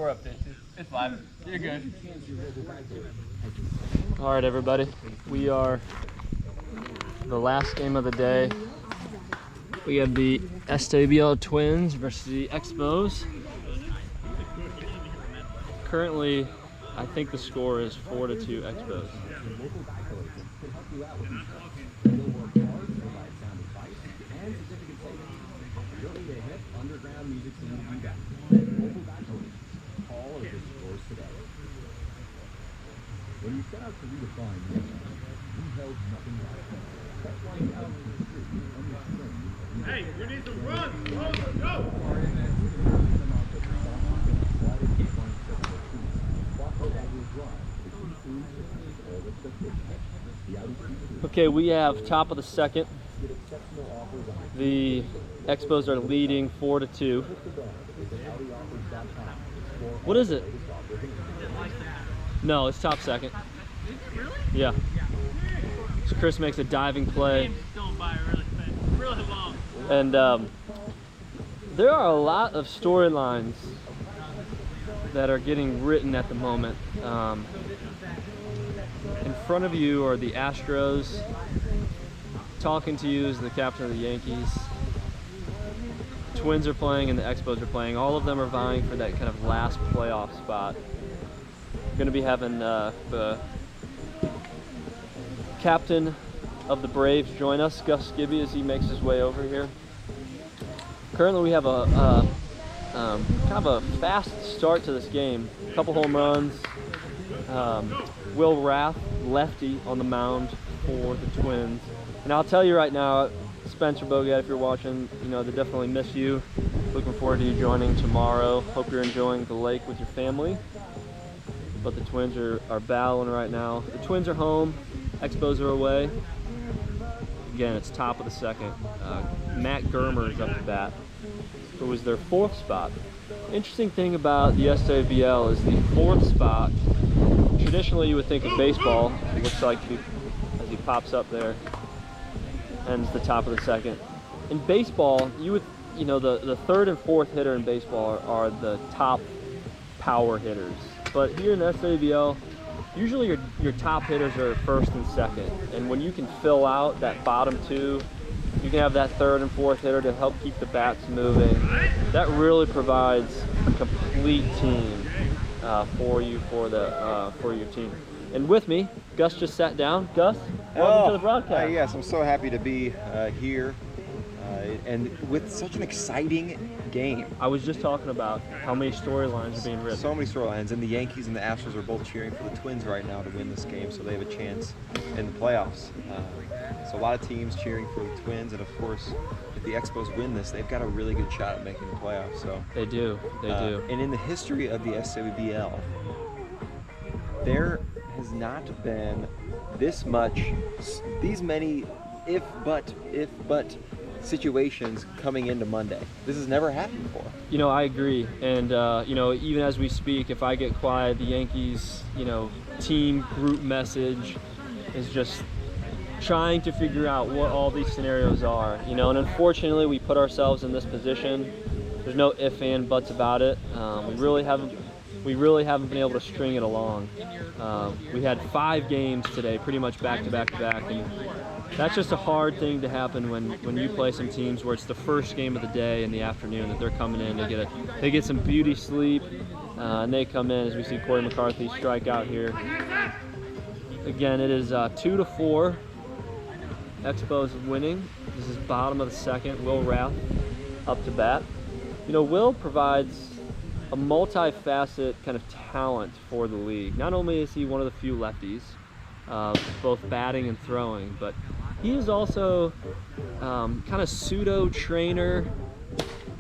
score update too. It's live. You're good. All right, everybody. We are the last game of the day. We have the SWBL Twins versus the Expos. Currently, I think the score is 4-2 Expos. When you set out to redefine meaning, you held nothing back. That's why you out into the street and understand. Hey, we need to run! Go! Okay, we have top of the second. The Expos are leading 4-2. What is it? No, it's top second. Really? Yeah. So Chris makes a diving play. Going by really long. And there are a lot of storylines that are getting written at the moment. In front of you are the Astros. Talking to you is the captain of the Yankees. Twins are playing and the Expos are playing. All of them are vying for that kind of last playoff spot. Going to be having the captain of the Braves join us, Gus Gibby, as he makes his way over here. Currently, we have a kind of a fast start to this game. A couple home runs. Will Rath, lefty, on the mound for the Twins. And I'll tell you right now, Spencer Bogat, if you're watching, you know they definitely miss you. Looking forward to you joining tomorrow. Hope you're enjoying the lake with your family. But the Twins are battling right now. The Twins are home, Expos are away. Again, it's top of the second. Matt Germer is up to bat. It was their fourth spot. Interesting thing about the SWBL is the fourth spot. Traditionally, you would think of baseball. It looks like as he pops up there, ends the top of the second. In baseball, you know the third and fourth hitter in baseball are the top power hitters. But here in the SWBL, usually your top hitters are first and second. And when you can fill out that bottom two, you can have that third and fourth hitter to help keep the bats moving. That really provides a complete team for your team. And with me, Gus just sat down. Gus, welcome to the broadcast. Yes, I'm so happy to be here and with such an exciting game. I was just talking about how many storylines are being written. So many storylines, and the Yankees and the Astros are both cheering for the Twins right now to win this game, so they have a chance in the playoffs. So a lot of teams cheering for the Twins, and of course, if the Expos win this, they've got a really good shot at making the playoffs. So they do. And in the history of the SWBL, there has not been these many if but situations coming into Monday. This has never happened before. You know, I agree. And, you know, even as we speak, if I get quiet, the Yankees, you know, team group message is just trying to figure out what all these scenarios are, you know, and unfortunately we put ourselves in this position. There's no ifs and buts about it. We really haven't been able to string it along. We had 5 games today, pretty much back to back to back, and that's just a hard thing to happen when you play some teams where it's the first game of the day in the afternoon that they're coming in. They get some beauty sleep, and they come in, as we see Corey McCarthy strike out here. Again, it is 2-4. Expos winning. This is bottom of the second. Will Rath up to bat. You know, Will provides a multifaceted kind of talent for the league. Not only is he one of the few lefties, both batting and throwing, but he is also kind of pseudo trainer.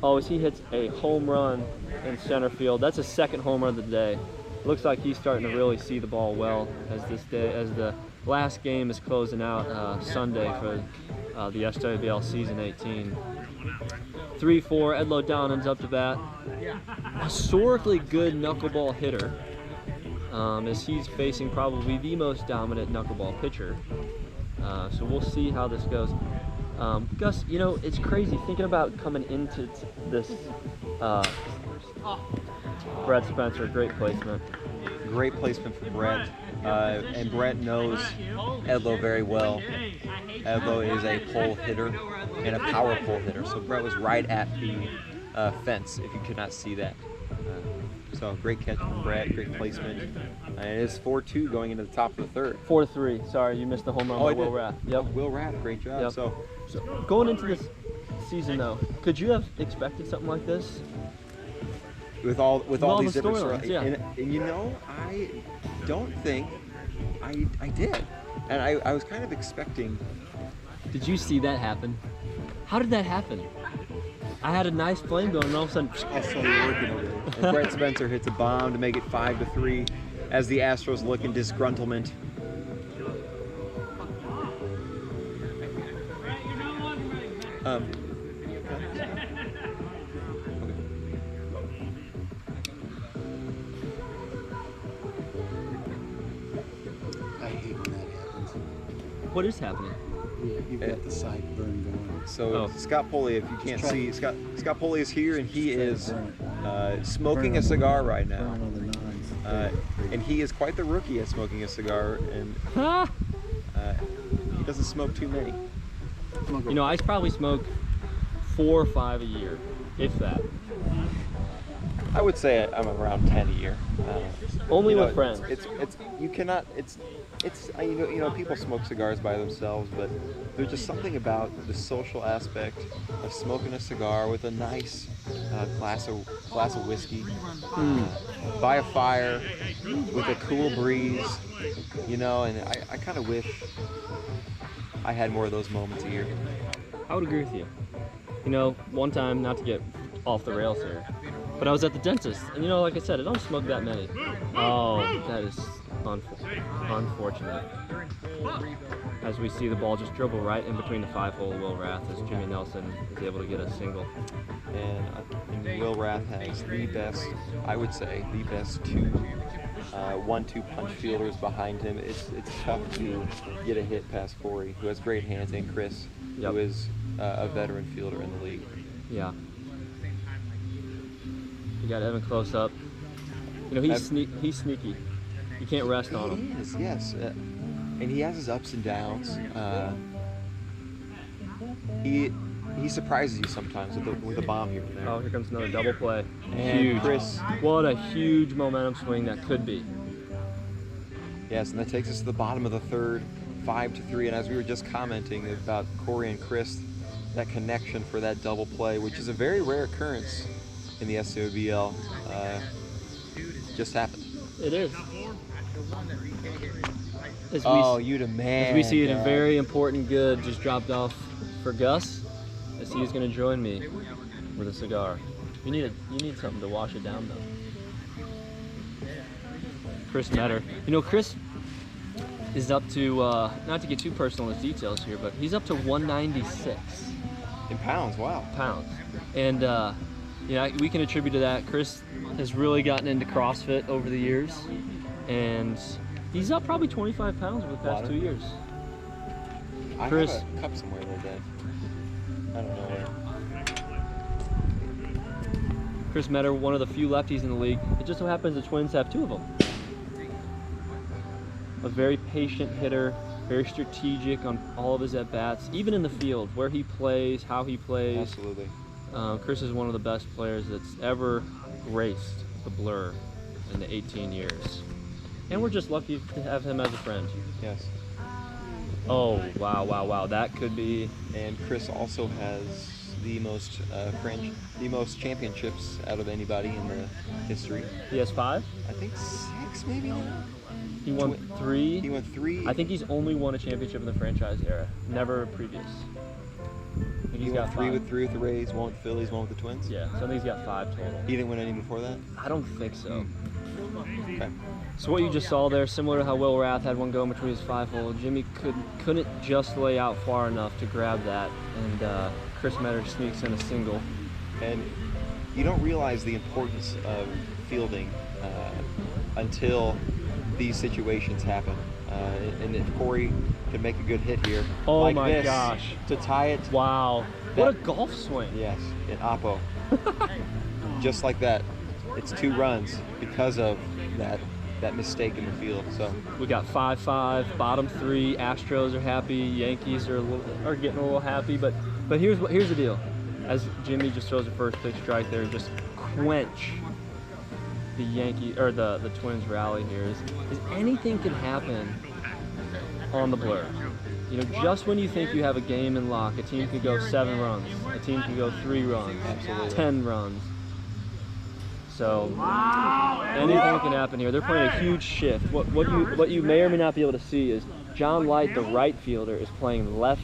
Oh, as he hits a home run in center field. That's his second home run of the day. Looks like he's starting to really see the ball well as the last game is closing out Sunday for the SWBL season 18. 3-4, Edlo Downan's up to bat. Historically good knuckleball hitter, as he's facing probably the most dominant knuckleball pitcher. So we'll see how this goes. Gus, you know, it's crazy thinking about coming into this. Brett Spencer, great placement. Great placement for Brett. And Brett knows Edlow very well. Edlow is a pole hitter and a power pole hitter. So Brett was right at the fence, if you could not see that. So great catch from Brett, great placement. And it is 4-2 going into the top of the third. 4-3. Sorry, you missed the home run by Will Rath. Yep. Will Rath, great job. Yep. So going into this season, though, could you have expected something like this? with all these the different storylines, yeah. and you know, I don't think I did. And I was kind of expecting. Did you see that happen? How did that happen? I had a nice flame going, and all of a sudden, I saw you working over there. And Brett Spencer hits a bomb to make it 5-3 as the Astros look in disgruntlement. I hate when that happens. what is happening? You've got the side burn going. So Scott Poley, if you can't see, Scott Poley is here, and he is smoking a cigar right now. Burn on the nines. And he is quite the rookie at smoking a cigar, and he doesn't smoke too many. You know, I probably smoke 4 or 5 a year, if that. I would say I'm around 10 a year. Only You know, with friends. It's you cannot. It's you know people smoke cigars by themselves, but there's just something about the social aspect of smoking a cigar with a nice glass of whiskey by a fire with a cool breeze, you know. And I kind of wish I had more of those moments a year. I would agree with you. You know, one time, not to get off the rails here, but I was at the dentist, and you know, like I said, I don't smoke that many. Oh, that is unfortunate. As we see the ball just dribble right in between the 5-hole Will Rath as Jimmy Nelson is able to get a single. And Will Rath has the best, I would say, the best 1-2 punch fielders behind him. It's tough to get a hit past Corey, who has great hands, and Chris, who is a veteran fielder in the league. Yeah. You got Evan close up. You know, he's sneaky. You can't rest on him. He is, yes. And he has his ups and downs. He surprises you sometimes with a bomb here and there. Oh, here comes another double play. And Huge. Chris. What a huge momentum swing that could be. Yes, and that takes us to the bottom of the third, 5-3. And as we were just commenting about Corey and Chris, that connection for that double play, which is a very rare occurrence in the SWBL, just happened. It is. You demand. As we see it, a very important good just dropped off for Gus, as he is going to join me with a cigar. You need something to wash it down, though. Chris Metter. You know, Chris is up to, not to get too personal in his details here, but he's up to 196 in pounds. Wow. Pounds. And yeah, we can attribute to that. Chris has really gotten into CrossFit over the years, and he's up probably 25 pounds over the past 2 years. Chris, I have a cup somewhere though, Dave. I don't know where. Chris Metter, one of the few lefties in the league. It just so happens the Twins have 2 of them. A very patient hitter, very strategic on all of his at-bats, even in the field, where he plays, how he plays. Absolutely. Chris is one of the best players that's ever graced the Blur in the 18 years. And we're just lucky to have him as a friend. Yes. Oh, wow. That could be. And Chris also has the most championships out of anybody in the history. He has 5? I think 6 maybe now. He won 3. He won 3. I think he's only won a championship in the franchise era, never previous. I think He got 3 with the Rays, 1 with the Phillies, 1 with the Twins. Yeah, so I think he's got 5 total. He didn't win any before that? I don't think so. Okay. So what you just saw there, similar to how Will Rath had one going between his 5-hole, Jimmy couldn't just lay out far enough to grab that, and Chris Metter sneaks in a single. And you don't realize the importance of fielding until these situations happen. And if Corey can make a good hit here. Oh like my this, gosh. To tie it. Wow. What a golf swing. Yes, in Oppo. Just like that. It's 2 runs because of that mistake in the field. So We got 5-5, bottom 3. Astros are happy. Yankees are getting a little happy. But here's the deal. As Jimmy just throws the first pitch strike there and just quench the Yankee or the Twins rally here. Is anything can happen on the blur. You know, just when you think you have a game in lock, a team could go 7 runs, a team could go 3 runs, Absolutely. 10 runs. So anything can happen here. They're playing a huge shift. What you may or may not be able to see is John Light, the right fielder, is playing left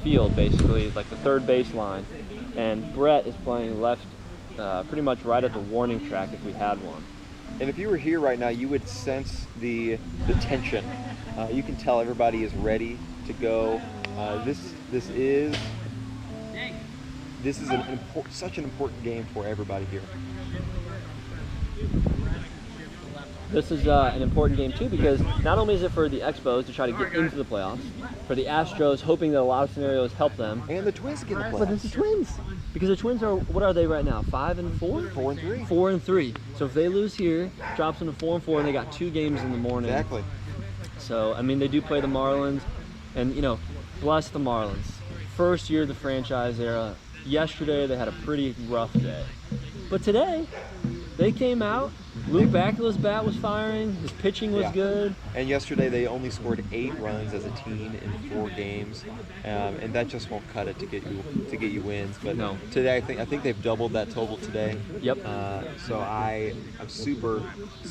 field basically, like the third base line, and Brett is playing left, pretty much right at the warning track if we had one. And if you were here right now, you would sense the tension. You can tell everybody is ready to go. This is such an important game for everybody here. This is an important game too because not only is it for the Expos to try to get into the playoffs, for the Astros hoping that a lot of scenarios help them. And the Twins get in the playoffs. But it's the Twins. Because the Twins are, what are they right now? 5-4? 4-3. 4-3. So if they lose here, drops them to 4-4, and they got 2 games in the morning. Exactly. So, I mean, they do play the Marlins, and, you know, bless the Marlins. First year of the franchise era. Yesterday, they had a pretty rough day. But today, they came out. Luke Bakula's bat was firing. His pitching was good. And yesterday, they only scored 8 runs as a team in 4 games, and that just won't cut it to get you wins. But no. Today, I think they've doubled that total today. Yep. So I'm super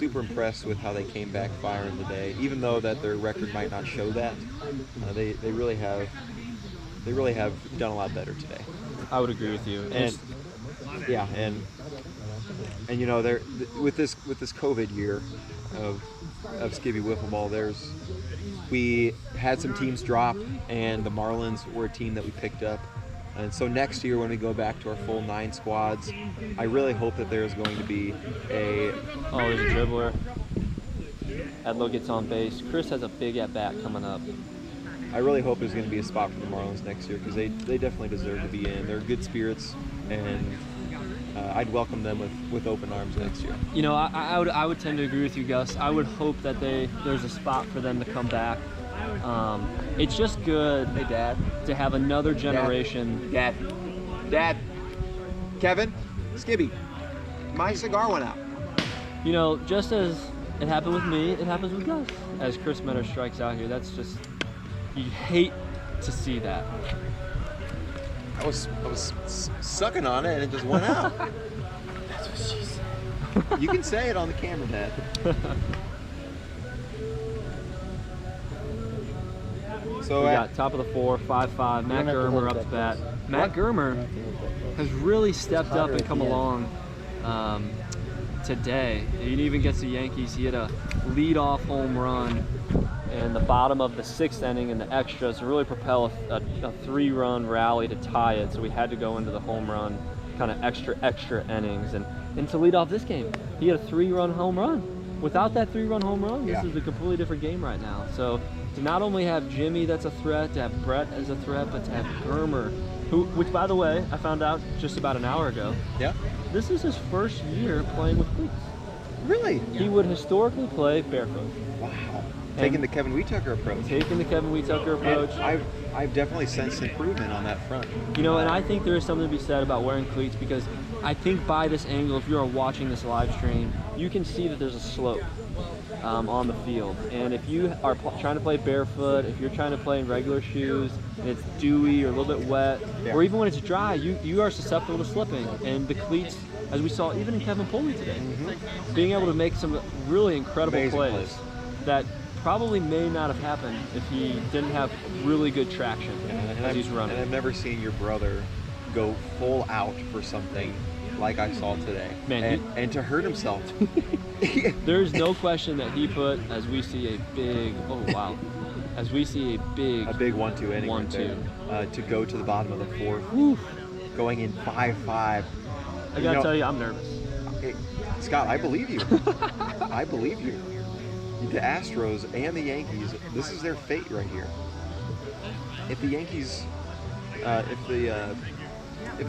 impressed with how they came back firing today. Even though that their record might not show that, they really have done a lot better today. I would agree with you. And yeah, and you know, they're with this COVID year of skibby wiffle ball. We had some teams drop, and the Marlins were a team that we picked up. And so next year, when we go back to our full 9 squads, I really hope that there's going to be there's a dribbler. Edlow gets on base. Chris has a big at bat coming up. I really hope there's going to be a spot for the Marlins next year because they definitely deserve to be in. They're good spirits, and I'd welcome them with open arms next year. You know, I would tend to agree with you, Gus. I would hope that there's a spot for them to come back. It's just good, Hey, Dad. to have another generation. Dad. Kevin, Skibby, my cigar went out. You know, just as it happened with me, it happens with Gus. As Chris Mentor strikes out here, that's just, you hate to see that. I was sucking on it and it just went out. That's what she said. You can say it on the camera, Dad. So We got top of the 4, 5-5. Matt Germer up to bat. Matt Germer has really stepped up and come along today. He even gets the Yankees. He had a lead-off home run in the bottom of the 6th inning in the extras to really propel a 3-run rally to tie it. So we had to go into the home run kind of extra innings. And to lead off this game, he had a 3-run home run. Without that 3-run home run, this is a completely different game right now. So to not only have Jimmy that's a threat, to have Brett as a threat, but to have Germer, which by the way, I found out just about an hour ago. Yeah. This is his first year playing with cleats. Really? He would historically play barefoot. Wow. Taking the Kevin Wheatucker approach. Taking the Kevin Wheatucker approach. And I've definitely sensed improvement on that front. You know, and I think there is something to be said about wearing cleats because I think by this angle, if you are watching this live stream, you can see that there's a slope on the field. And if you are trying to play barefoot, if you're trying to play in regular shoes, and it's dewy or a little bit wet, or even when it's dry, you are susceptible to slipping. And the cleats, as we saw even in Kevin Pulley today, being able to make some really incredible Amazing plays that probably may not have happened if he didn't have really good traction as he's running. And I've never seen your brother go full out for something like I saw today. Man, and to hurt himself. There's no question that he put, as we see a big 1-2 inning right there, to go to the bottom of the 4th, going in 5-5. I gotta tell you, I'm nervous. Scott, I believe you. I believe you. The Astros and the Yankees, this is their fate right here. if the Yankees, if the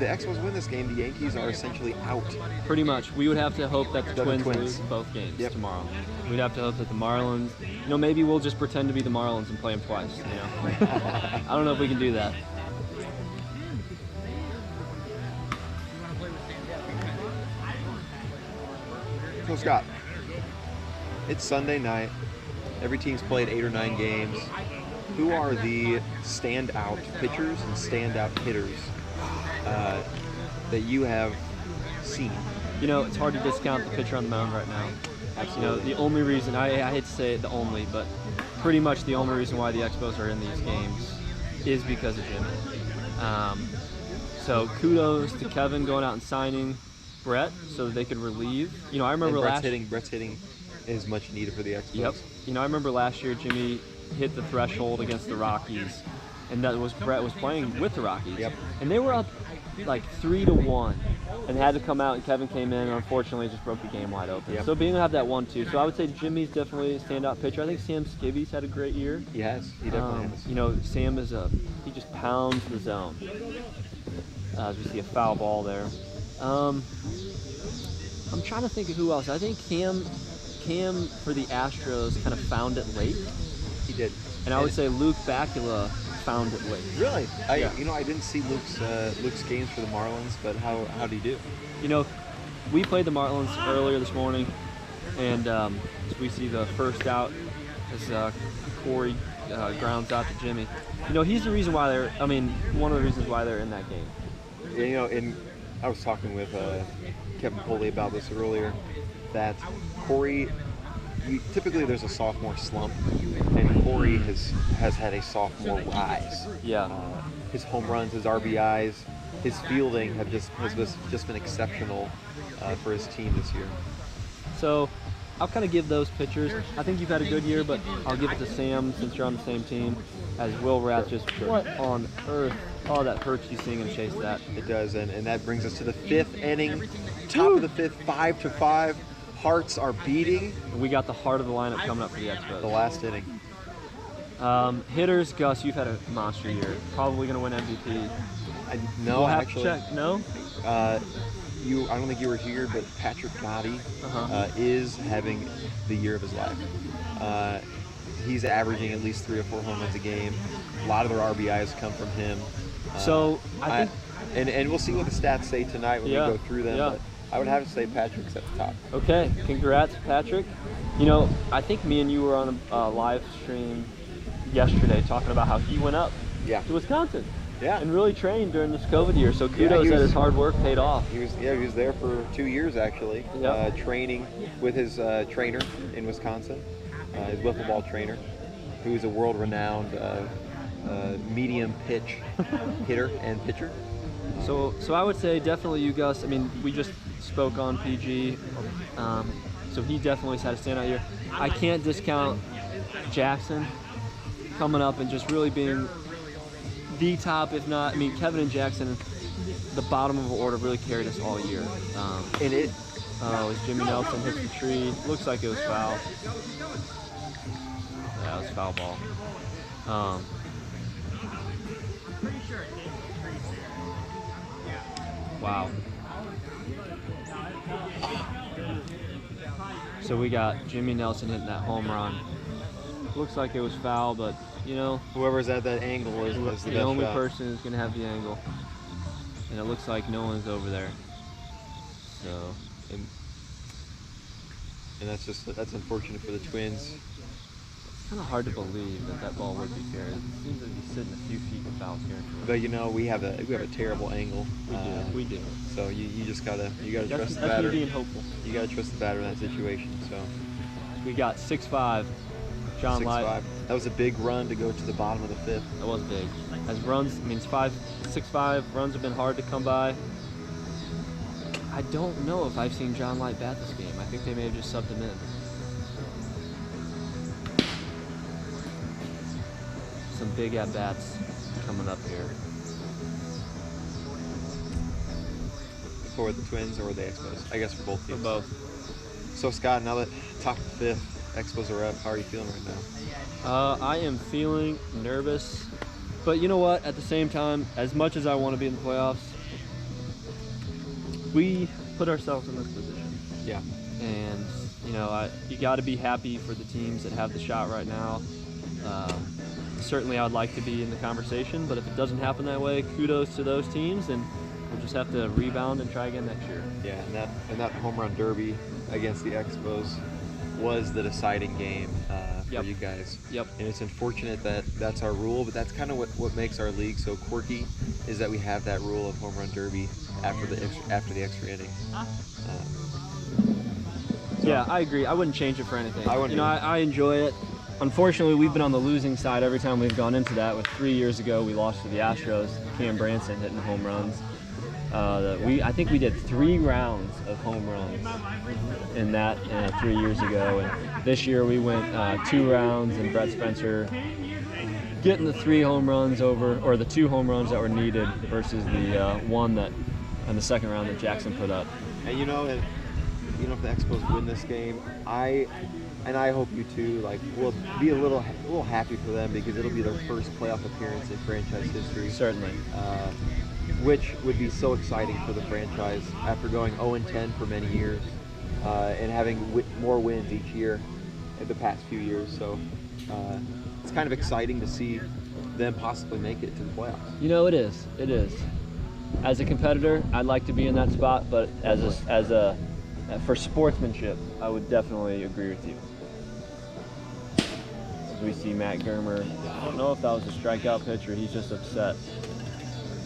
Expos win this game, the Yankees are essentially out. Pretty much. We would have to hope that the The Twins Twins. lose both games Yep. tomorrow. We'd have to hope that the Marlins, maybe we'll just pretend to be the Marlins and play them twice. I don't know if we can do that. So Scott, it's Sunday night. Every team's played 8 or 9 games. Who are the standout pitchers and standout hitters that you have seen? It's hard to discount the pitcher on the mound right now. Absolutely. The only reason, I hate to say it, but pretty much the only reason why the Expos are in these games is because of Jimmy. So kudos to Kevin going out and signing Brett so that they could relieve. I remember Brett's hitting is much needed for the Expos. Yep. I remember last year Jimmy hit the threshold against the Rockies, and Brett was playing with the Rockies. Yep. And they were up like 3-1, and had to come out, and Kevin came in and unfortunately just broke the game wide open. Yep. So being able to have that 1-2, so I would say Jimmy's definitely a standout pitcher. I think Sam Skibby's had a great year. He has. He definitely has. Sam he just pounds the zone. As we see a foul ball there. I'm trying to think of who else. I think Cam for the Astros kind of found it late. He did. And I would say Luke Bakula found it late. Really? Yeah. I didn't see Luke's games for the Marlins, but how did he do? We played the Marlins earlier this morning, and as we see the first out as Corey grounds out to Jimmy. He's the reason why one of the reasons why they're in that game. And I was talking with Kevin Poley about this earlier, that Corey, typically there's a sophomore slump, and Corey has had a sophomore rise. Yeah. His home runs, his RBIs, his fielding has just been exceptional for his team this year. So I'll kind of give those pitchers. I think you've had a good year, but I'll give it to Sam since you're on the same team as Will Rath. What on earth? Oh, that hurts you seeing him chase that. It does, and that brings us to the 5th inning. Top of the 5th, 5-5. Hearts are beating. We got the heart of the lineup coming up for the Expos. The last inning. Hitters, Gus, you've had a monster year. Probably going to win MVP. No, we'll have actually. to check. No? I don't think you were here, but Patrick Gotti is having the year of his life. He's averaging at least 3 or 4 home runs a game. A lot of their RBIs come from him. So I think, and we'll see what the stats say tonight when we go through them. Yeah. But I would have to say Patrick's at the top. Okay, congrats, Patrick. I think me and you were on a live stream yesterday talking about how he went up to Wisconsin. Yeah. And really trained during this COVID year. So kudos that his hard work paid off. He was there for 2 years actually, training with his trainer in Wisconsin, his wiffle ball trainer, who is a world-renowned medium pitch hitter and pitcher. So I would say definitely you, Gus. We just spoke on PG, so he definitely has had a standout year. I can't discount Jackson coming up and just really being the top, if not, Kevin and Jackson, the bottom of the order, really carried us all year. As Jimmy Nelson hits the tree, looks like it was foul. Yeah, it was foul ball. Wow. So we got Jimmy Nelson hitting that home run. Looks like it was foul, but whoever's at that angle is the best only shot. person who's gonna have the angle, and it looks like no one's over there. So, and that's unfortunate for the Twins. it's kind of hard to believe that ball would be fair. It seems like he's sitting a few feet in foul territory. But we have a terrible angle. We do. So you just gotta trust the That's batter. me being hopeful. You gotta trust the batter in that situation. So We got 6-5. John Light. 6-5. That was a big run to go to the bottom of the 5th. That was big. As runs, 6-5 runs have been hard to come by. I don't know if I've seen John Light bat this game. I think they may have just subbed him in. Some big at-bats coming up here. For the Twins or the Expos? I guess for both teams. For both. So Scott, now that top of the 5th, Expos are up, how are you feeling right now? I am feeling nervous But you know what? At the same time, as much as I want to be in the playoffs, we put ourselves in this position. Yeah. And you know, you got to be happy for the teams that have the shot right now. Certainly, I'd like to be in the conversation, but if it doesn't happen that way, kudos to those teams, and we'll just have to rebound and try again next year. Yeah, and that home run derby against the Expos was the deciding game for you guys. Yep. And it's unfortunate that that's our rule, but that's kind of what makes our league so quirky, is that we have that rule of home run derby after the extra inning. Yeah, I agree. I wouldn't change it for anything. I wouldn't. You know, I enjoy it. Unfortunately, we've been on the losing side every time we've gone into that. With 3 years ago, we lost to the Astros. Cam Branson hitting home runs. I think we did 3 rounds of home runs in that 3 years ago, and this year we went 2 rounds, and Brett Spencer getting the 3 home runs over, or the 2 home runs that were needed versus the one that in the second round that Jackson put up. And you know, if the Expos win this game, I hope you too, like, will be a little happy for them, because it'll be their first playoff appearance in franchise history. Certainly. Which would be so exciting for the franchise after going 0-10 for many years and having more wins each year in the past few years. So it's kind of exciting to see them possibly make it to the playoffs. You know, it is. It is. As a competitor, I'd like to be in that spot, but for sportsmanship, I would definitely agree with you. As we see Matt Germer, I don't know if that was a strikeout pitch or he's just upset.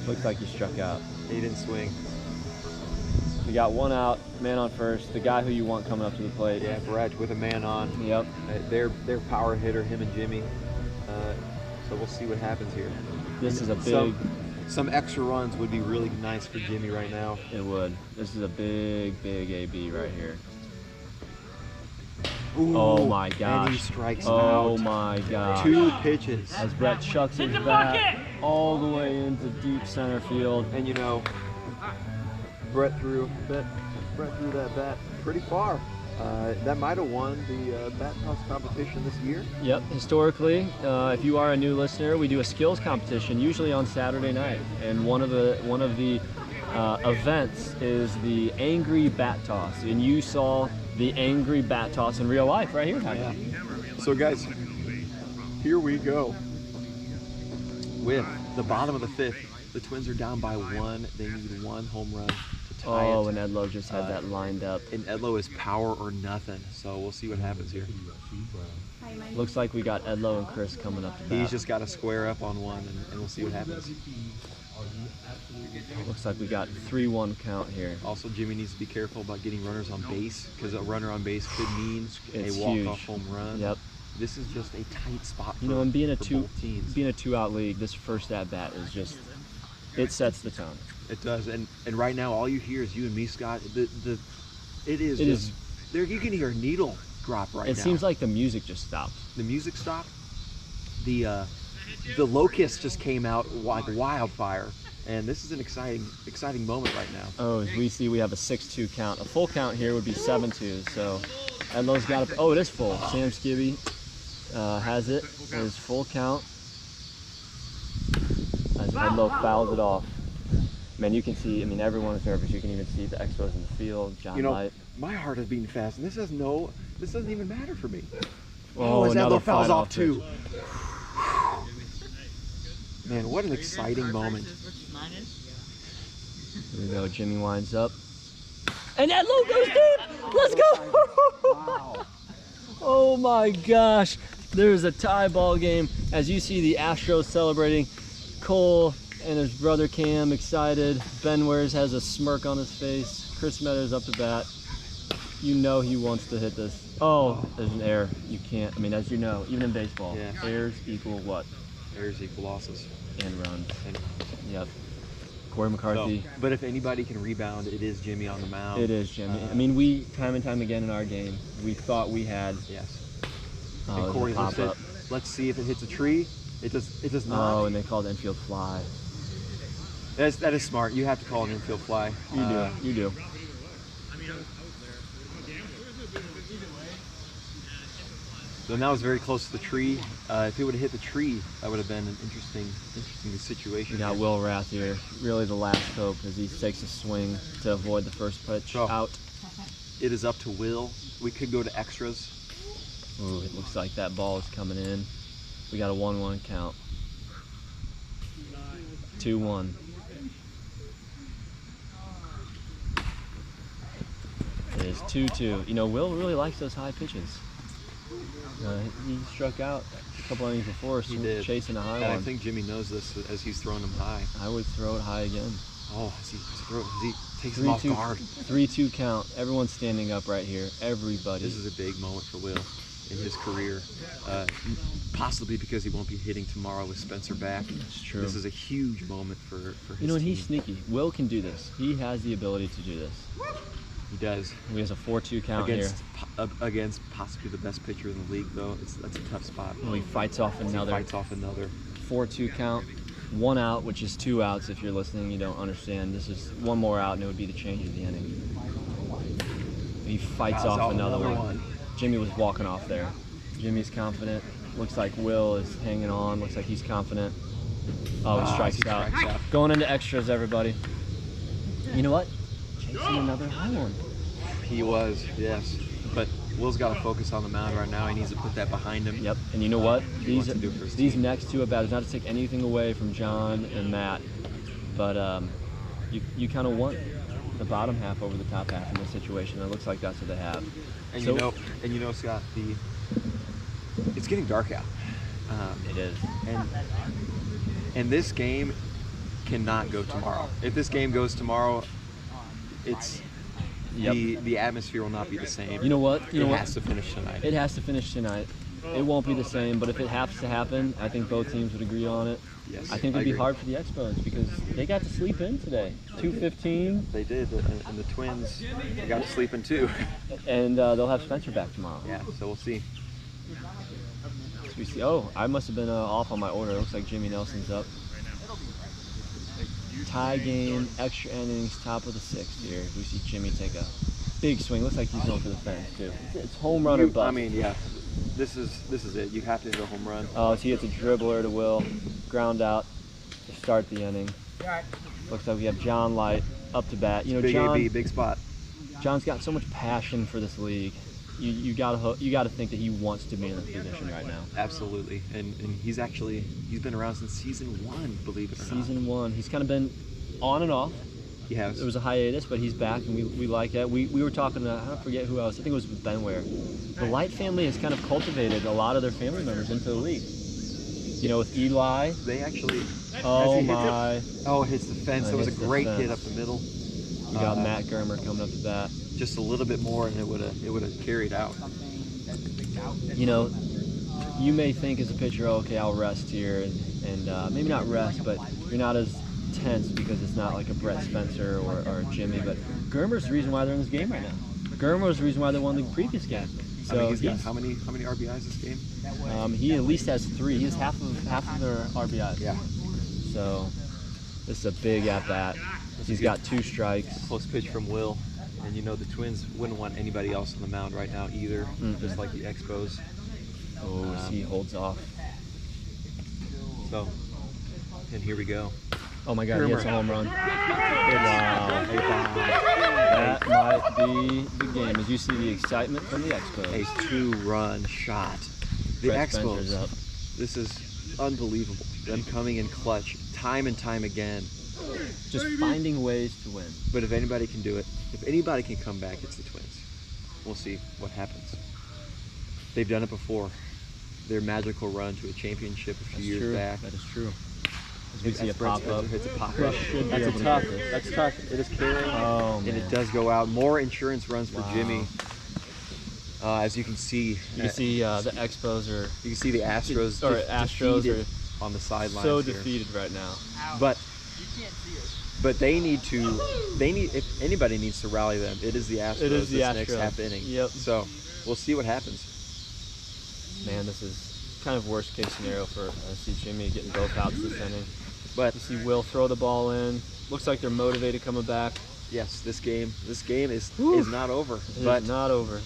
Looks like he struck out. He didn't swing. We got 1 out, man on first. The guy who you want coming up to the plate. Yeah, Barrett with a man on. Yep. Their power hitter, him and Jimmy. So we'll see what happens here. This is a big. Some extra runs would be really nice for Jimmy right now. It would. This is a big AB right here. Ooh, oh my gosh. And he strikes out. Oh my gosh. 2 pitches. As Brett chucks his bat all the way into deep center field. And you know, Brett threw that bat pretty far. That might have won the bat toss competition this year. Yep, historically, if you are a new listener, we do a skills competition usually on Saturday night, and one of the events is the angry bat toss, and you saw the angry bat toss in real life right here. Yeah. So guys, here we go. With the bottom of the 5th, the Twins are down by 1. They need 1 home run to tie it. Oh, and Edlow just had that lined up. And Edlow is power or nothing, so we'll see what happens here. Looks like we got Edlow and Chris coming up to bat. He's just got to square up on one, and we'll see what happens. Looks like we got 3-1 count here. Also, Jimmy needs to be careful about getting runners on base, because a runner on base could mean It's a walk-off home run. Yep. This is just a tight spot for, you know, and being a both teams. Being a 2-out league, this first at bat is just, it sets the tone. It does, and right now all you hear is you and me, Scott. It is. There, you can hear a needle drop right now. It seems like the music just stopped. The music stopped. The locusts just came out like wildfire, and this is an exciting moment right now. Oh, as we see, we have a 6-2 count. A full count here would be 7-2. So Edlow's got it. Oh, it is full. Sam Skibby has it. It is full count. As Edlow fouls it off. Man, you can see, I mean, everyone's nervous. You can even see the Expos in the field. John Light. My heart is beating fast, and this doesn't even matter for me. Oh, as another Edlow fouls off pitch. too. Man, what an exciting moment. Here we go. Jimmy winds up. And Edlow goes deep! Let's go! Wow. Oh my gosh. There's a tie ball game. As you see the Astros celebrating. Cole and his brother Cam excited. Ben Wares has a smirk on his face. Chris Meadows up to bat. You know he wants to hit this. Oh, there's an error. You can't. I mean, as you know, even in baseball, errors equal what? Errors equal losses. And runs. Yep. Corey McCarthy. So, but if anybody can rebound, it is Jimmy on the mound. It is Jimmy. I mean, we time and time again in our game, we thought we had. Yes. And Corey just said, let's see if it hits a tree. It does not. Oh, and they called infield fly. That is smart. You have to call an infield fly. You do. So now it's very close to the tree. If it would have hit the tree, that would have been an interesting situation. We got Will Rath here. Really the last hope as he takes a swing to avoid the first pitch So, out. It is up to Will. We could go to extras. Ooh, it looks like that ball is coming in. We got a 1-1 count. 2-1. It is 2-2. You know, Will really likes those high pitches. He struck out a couple innings before, He did. chasing a high And one. I think Jimmy knows this as he's throwing them high. I would throw it high again. Oh, as he takes him off guard. 3-2 count. Everyone's standing up right here. Everybody. This is a big moment for Will in his career. Possibly because he won't be hitting tomorrow with Spencer back. It's true. This is a huge moment for his You know, and team. he's sneaky. Will can do this. He has the ability to do this. He does. He has a 4-2 count Against possibly the best pitcher in the league, though. That's a tough spot. here. He fights off another. He fights off another. 4-2 count. 1 out, which is 2 outs. If you're listening, you don't understand. This is 1 more out, and it would be the change of the inning. He fights off another one. Jimmy was walking off there. Jimmy's confident. Looks like Will is hanging on. Looks like he's confident. Oh, he strikes out. Going into extras, everybody. You know what? Chasing another high one. He was, yes. But Will's got to focus on the mound right now. He needs to put that behind him. Yep. And you know what? He wants to do it for his These team. next two at bats, not to take anything away from John and Matt, but you kind of want the bottom half over the top half in this situation. It looks like that's what they have. And So- you know, Scott, it's getting dark out. It is. And this game cannot go tomorrow. If this game goes tomorrow, it's the atmosphere will not be the same. You know what? It has to finish tonight. It has to finish tonight. It won't be the same, but if it has to happen, I think both teams would agree on it. Yes, I think it'd be agree. hard for the Expos because they got to sleep in today. 2:15, They did, and the Twins they got to sleep in too. and they'll have Spencer back tomorrow. Yeah, so we'll see. So we see. Oh, I must have been off on my order. It looks like Jimmy Nelson's up. Tie game, extra innings, top of the 6th here. We see Jimmy take a big swing. Looks like he's going for the fence too. It's home run or bust. I mean, yeah, this is it. You have to hit a home run. Oh, so he hits a dribbler to Will. Ground out to start the inning. Looks like we have John Light up to bat. You know, Big John. AB, big spot. John's got so much passion for this league. You gotta think that he wants to be in this position right now. Absolutely, and he's been around since season 1, believe it or not. Season 1, he's kind of been on and off. He has. There was a hiatus, but he's back, and we like that. We were talking to, I don't forget who else. I think it was with Ben Ware. The Light family has kind of cultivated a lot of their family members into the league. You know, with Eli. They actually. Oh as he hits my! it- Oh, hits the fence. That was a Hits the great hit fence. up the middle. We got Matt Germer coming up to bat. Just a little bit more, and it would have carried out. You know, you may think as a pitcher, oh, okay, I'll rest here, and maybe not rest, but you're not as tense because it's not like a Brett Spencer or a Jimmy. But Germer's the reason why they're in this game right now. Germer's the reason why they won the previous game. So I mean, he's got how many RBIs this game? he at least has 3. He has half of their RBIs. Yeah. So this is a big at bat. He's got 2 strikes. Close pitch from Will, and you know the Twins wouldn't want anybody else on the mound right now either, just like the Expos. Oh, he holds off. So, and here we go. Oh my God, he hits a home run. Wow. A bomb. That might be the game. As you see the excitement from the Expos. A 2-run shot. The Brett Spencer's Expos. up. This is unbelievable. Them coming in clutch time and time again. Just finding ways to win. But if anybody can do it, if anybody can come back, it's the Twins. We'll see what happens. They've done it before. Their magical run to a championship a few years back. That is true. As we see a Brett pop up. Spencer hits a pop up. Chris should be That's able a to tough. get this. That's tough. It is carrying, Oh, and man. it does go out. More insurance runs for Wow. Jimmy. As you can see, You can see the Expos are you can see the Astros. Astros defeated on the sidelines. so here. defeated right now. But they need to. If anybody needs to rally them, it is the Astros. It is the this next Astros. half inning. Yep. So we'll see what happens. Man, this is kind of worst case scenario for I see Jimmy getting both outs this inning. But You see Will throw the ball in. Looks like they're motivated coming back. yes, this game is Whew. not over. It But is not over.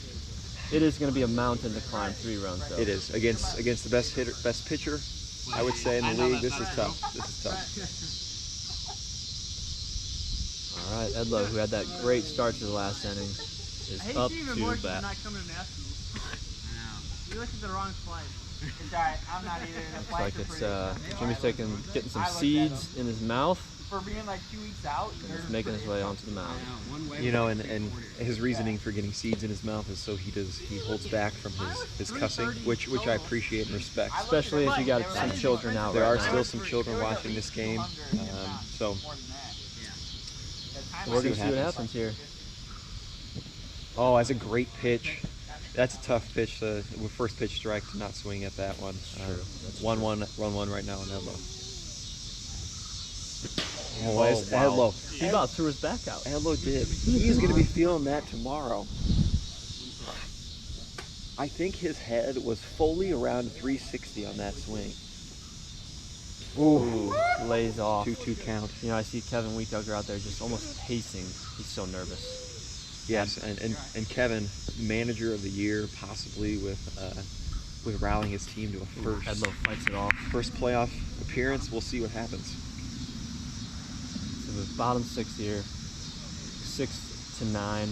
It is going to be a mountain to climb 3 runs, though. It is against the best pitcher, I would say, in the league. This is tough. This is tough. All right, Edlow, who had that great start to the last inning, is up to bat. Not coming to nationals. You looked at the wrong flight. It's alright, I'm not even in a Looks flight like for it's free. Jimmy's getting some seeds in his mouth. For being like 2 weeks out, And he's making his way onto the mound. You know, and his reasoning for getting seeds in his mouth is so he holds back from his cussing, which I appreciate and respect. Especially if you got some children out There right are now. still some children watching this game, so We're going to see what happens here. oh, that's a great pitch. That's a tough pitch. With first pitch strike to not swing at that one. 1-1 right now on Edlow. Oh, Edlow. He about threw his back out. Edlow did. He's going to be feeling that tomorrow. I think his head was fully around 360 on that swing. Ooh, lays off. 2-2 count. You know, I see Kevin Weetucker out there just almost pacing. He's so nervous. Yes, and Kevin, manager of the year, possibly with rallying his team to a Edlow fights it off. first playoff appearance. We'll see what happens. So the bottom 6 here, 6 to 9. I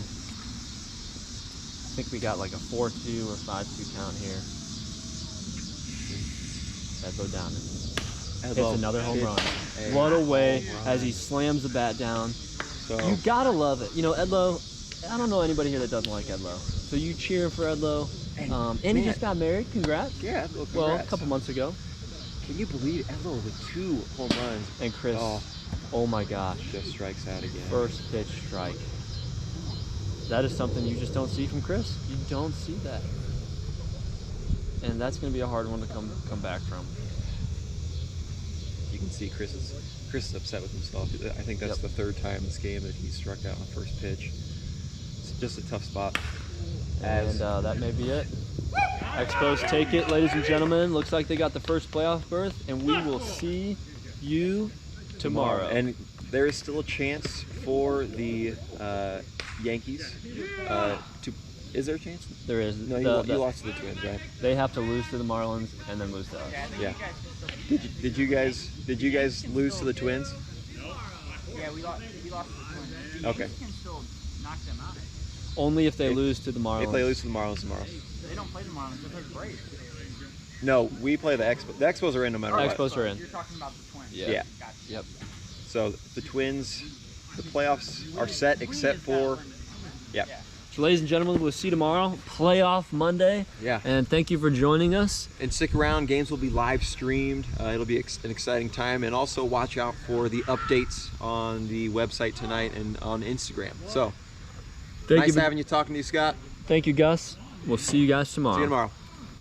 think we got like a 4-2 or 5-2 count here. Edlow down. Hits another home run. What a way as he slams the bat down. So You gotta love it. You know, Edlow, I don't know anybody here that doesn't like Edlow. So you cheer for Edlow. And he just got married. Congrats. yeah, Well, a couple months ago. Can you believe Edlow with 2 home runs? And Chris, oh my gosh. Just strikes out again. First pitch strike. That is something you just don't see from Chris. You don't see that. And that's going to be a hard one to come back from. You can see Chris is upset with himself. I think that's the 3rd time this game that he struck out on first pitch. It's just a tough spot. And that may be it. Expos take it, ladies and gentlemen. Looks like they got the first playoff berth, and we will see you tomorrow. And there is still a chance for the Yankees to. Is there a chance? There is. No, you lost to the Twins, right? They have to lose to the Marlins and then lose to us. Yeah. Did you guys lose to the Twins? Yeah, we lost to the Twins. Okay. We can still knock them out. Only if they lose to the Marlins. If they lose to the Marlins tomorrow. They don't play the Marlins, they're great. No, we play the Expos. The Expos are in no matter what. Expos are in. You're talking about the Twins. Yeah. Gotcha. Yep. So the Twins, the playoffs are set except for. Yeah. So, ladies and gentlemen, we'll see you tomorrow. Playoff Monday. Yeah. And thank you for joining us. And stick around. Games will be live streamed. It'll be an exciting time. And also watch out for the updates on the website tonight and on Instagram. So, nice having you, talking to you, Scott. Thank you, Gus. We'll see you guys tomorrow. See you tomorrow.